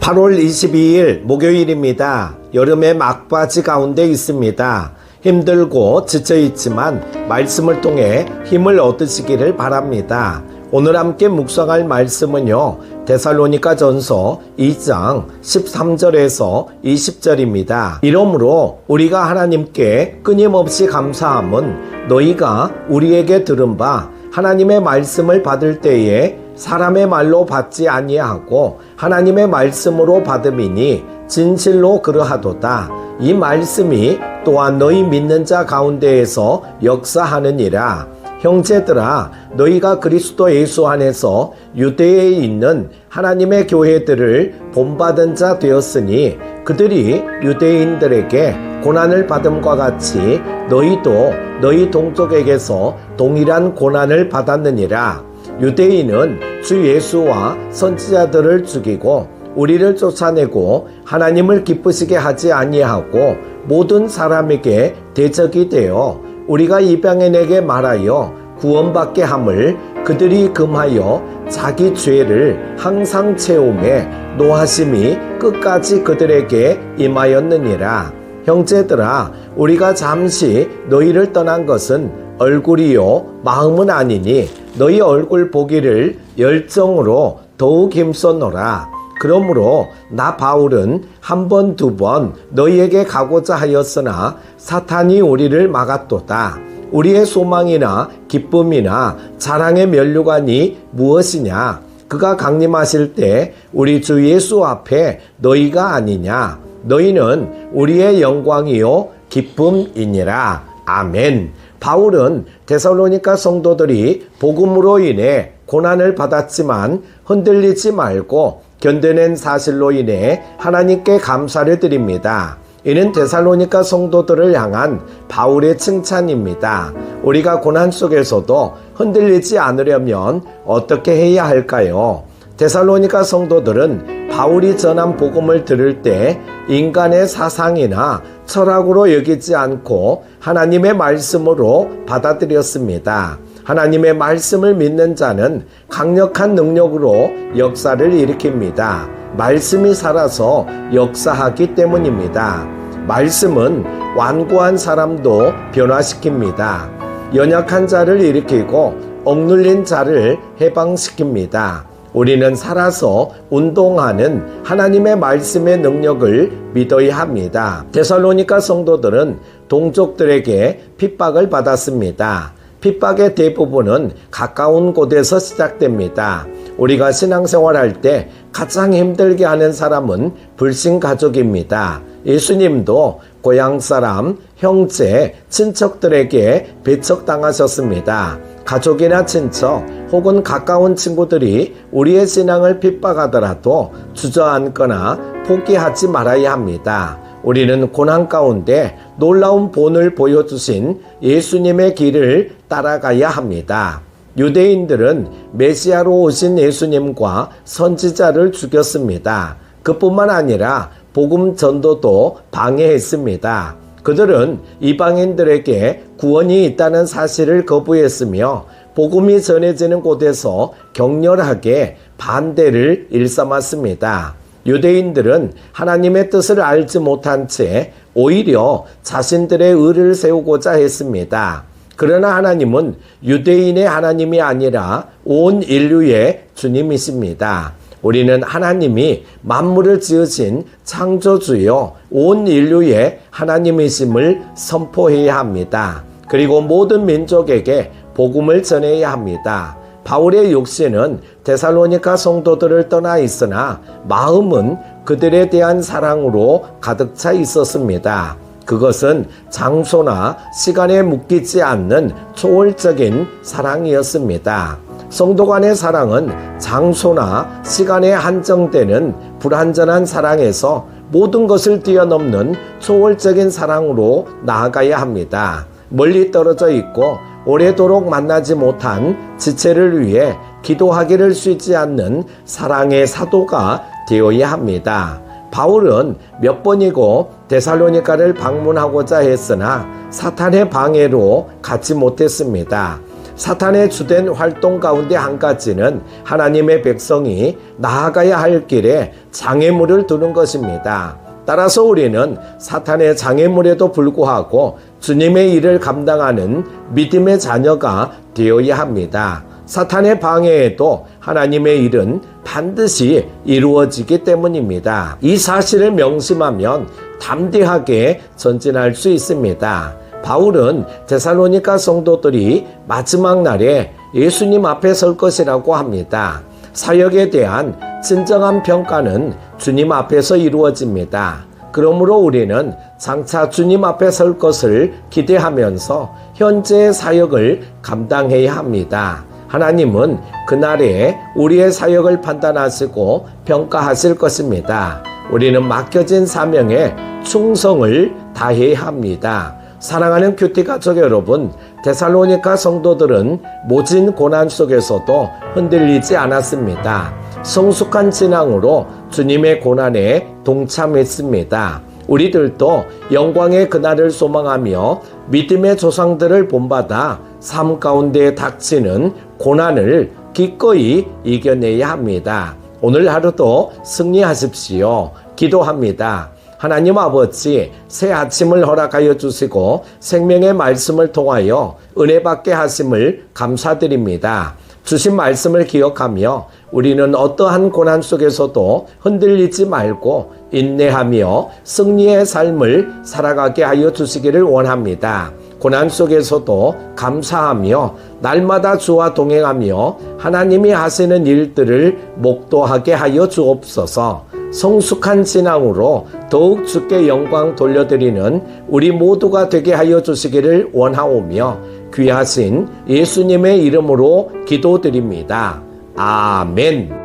8월 22일 목요일입니다. 여름의 막바지 가운데 있습니다. 힘들고 지쳐있지만 말씀을 통해 힘을 얻으시기를 바랍니다. 오늘 함께 묵상할 말씀은요, 데살로니가 전서 2장 13절에서 20절입니다. 이러므로 우리가 하나님께 끊임없이 감사함은 너희가 우리에게 들은 바 하나님의 말씀을 받을 때에 사람의 말로 받지 아니하고 하나님의 말씀으로 받음이니 진실로 그러하도다. 이 말씀이 또한 너희 믿는 자 가운데에서 역사하느니라. 형제들아, 너희가 그리스도 예수 안에서 유대에 있는 하나님의 교회들을 본받은 자 되었으니 그들이 유대인들에게 고난을 받음과 같이 너희도 너희 동족에게서 동일한 고난을 받았느니라. 유대인은 주 예수와 선지자들을 죽이고 우리를 쫓아내고 하나님을 기쁘시게 하지 아니하고 모든 사람에게 대적이 되어 우리가 이방인에게 말하여 구원받게 함을 그들이 금하여 자기 죄를 항상 채우매 노하심이 끝까지 그들에게 임하였느니라. 형제들아, 우리가 잠시 너희를 떠난 것은 얼굴이요 마음은 아니니 너희 얼굴 보기를 열정으로 더욱 힘썼노라. 그러므로 나 바울은 한 번, 두 번 너희에게 가고자 하였으나 사탄이 우리를 막았도다. 우리의 소망이나 기쁨이나 자랑의 면류관이 무엇이냐? 그가 강림하실 때 우리 주 예수 앞에 너희가 아니냐? 너희는 우리의 영광이요 기쁨이니라. 아멘. 바울은 데살로니가 성도들이 복음으로 인해 고난을 받았지만 흔들리지 말고 견뎌낸 사실로 인해 하나님께 감사를 드립니다. 이는 데살로니가 성도들을 향한 바울의 칭찬입니다. 우리가 고난 속에서도 흔들리지 않으려면 어떻게 해야 할까요? 데살로니가 성도들은 바울이 전한 복음을 들을 때 인간의 사상이나 철학으로 여기지 않고 하나님의 말씀으로 받아들였습니다. 하나님의 말씀을 믿는 자는 강력한 능력으로 역사를 일으킵니다. 말씀이 살아서 역사하기 때문입니다. 말씀은 완고한 사람도 변화시킵니다. 연약한 자를 일으키고 억눌린 자를 해방시킵니다. 우리는 살아서 운동하는 하나님의 말씀의 능력을 믿어야 합니다. 데살로니가 성도들은 동족들에게 핍박을 받았습니다. 핍박의 대부분은 가까운 곳에서 시작됩니다. 우리가 신앙생활할 때 가장 힘들게 하는 사람은 불신 가족입니다. 예수님도 고향 사람, 형제, 친척들에게 배척당하셨습니다. 가족이나 친척 혹은 가까운 친구들이 우리의 신앙을 핍박하더라도 주저앉거나 포기하지 말아야 합니다. 우리는 고난 가운데 놀라운 본을 보여주신 예수님의 길을 따라가야 합니다. 유대인들은 메시아로 오신 예수님과 선지자를 죽였습니다. 그뿐만 아니라 복음 전도도 방해했습니다. 그들은 이방인들에게 구원이 있다는 사실을 거부했으며 복음이 전해지는 곳에서 격렬하게 반대를 일삼았습니다. 유대인들은 하나님의 뜻을 알지 못한 채 오히려 자신들의 의를 세우고자 했습니다. 그러나 하나님은 유대인의 하나님이 아니라 온 인류의 주님이십니다. 우리는 하나님이 만물을 지으신 창조주요 온 인류의 하나님이심을 선포해야 합니다. 그리고 모든 민족에게 복음을 전해야 합니다. 바울의 육신은 데살로니가 성도들을 떠나 있으나 마음은 그들에 대한 사랑으로 가득 차 있었습니다. 그것은 장소나 시간에 묶이지 않는 초월적인 사랑이었습니다. 성도 간의 사랑은 장소나 시간에 한정되는 불완전한 사랑에서 모든 것을 뛰어넘는 초월적인 사랑으로 나아가야 합니다. 멀리 떨어져 있고 오래도록 만나지 못한 지체를 위해 기도하기를 쉬지 않는 사랑의 사도가 되어야 합니다. 바울은 몇 번이고 데살로니가를 방문하고자 했으나 사탄의 방해로 가지 못했습니다. 사탄의 주된 활동 가운데 한 가지는 하나님의 백성이 나아가야 할 길에 장애물을 두는 것입니다. 따라서 우리는 사탄의 장애물에도 불구하고 주님의 일을 감당하는 믿음의 자녀가 되어야 합니다. 사탄의 방해에도 하나님의 일은 반드시 이루어지기 때문입니다. 이 사실을 명심하면 담대하게 전진할 수 있습니다. 바울은 데살로니가 성도들이 마지막 날에 예수님 앞에 설 것이라고 합니다. 사역에 대한 진정한 평가는 주님 앞에서 이루어집니다. 그러므로 우리는 장차 주님 앞에 설 것을 기대하면서 현재의 사역을 감당해야 합니다. 하나님은 그날에 우리의 사역을 판단하시고 평가하실 것입니다. 우리는 맡겨진 사명에 충성을 다해야 합니다. 사랑하는 큐티 가족 여러분, 데살로니가 성도들은 모진 고난 속에서도 흔들리지 않았습니다. 성숙한 진앙으로 주님의 고난에 동참했습니다. 우리들도 영광의 그날을 소망하며 믿음의 조상들을 본받아 삶 가운데 닥치는 고난을 기꺼이 이겨내야 합니다. 오늘 하루도 승리하십시오. 기도합니다. 하나님 아버지, 새 아침을 허락하여 주시고 생명의 말씀을 통하여 은혜 받게 하심을 감사드립니다. 주신 말씀을 기억하며 우리는 어떠한 고난 속에서도 흔들리지 말고 인내하며 승리의 삶을 살아가게 하여 주시기를 원합니다. 고난 속에서도 감사하며 날마다 주와 동행하며 하나님이 하시는 일들을 목도하게 하여 주옵소서. 성숙한 신앙으로 더욱 주께 영광 돌려드리는 우리 모두가 되게 하여 주시기를 원하오며 귀하신 예수님의 이름으로 기도드립니다. 아멘.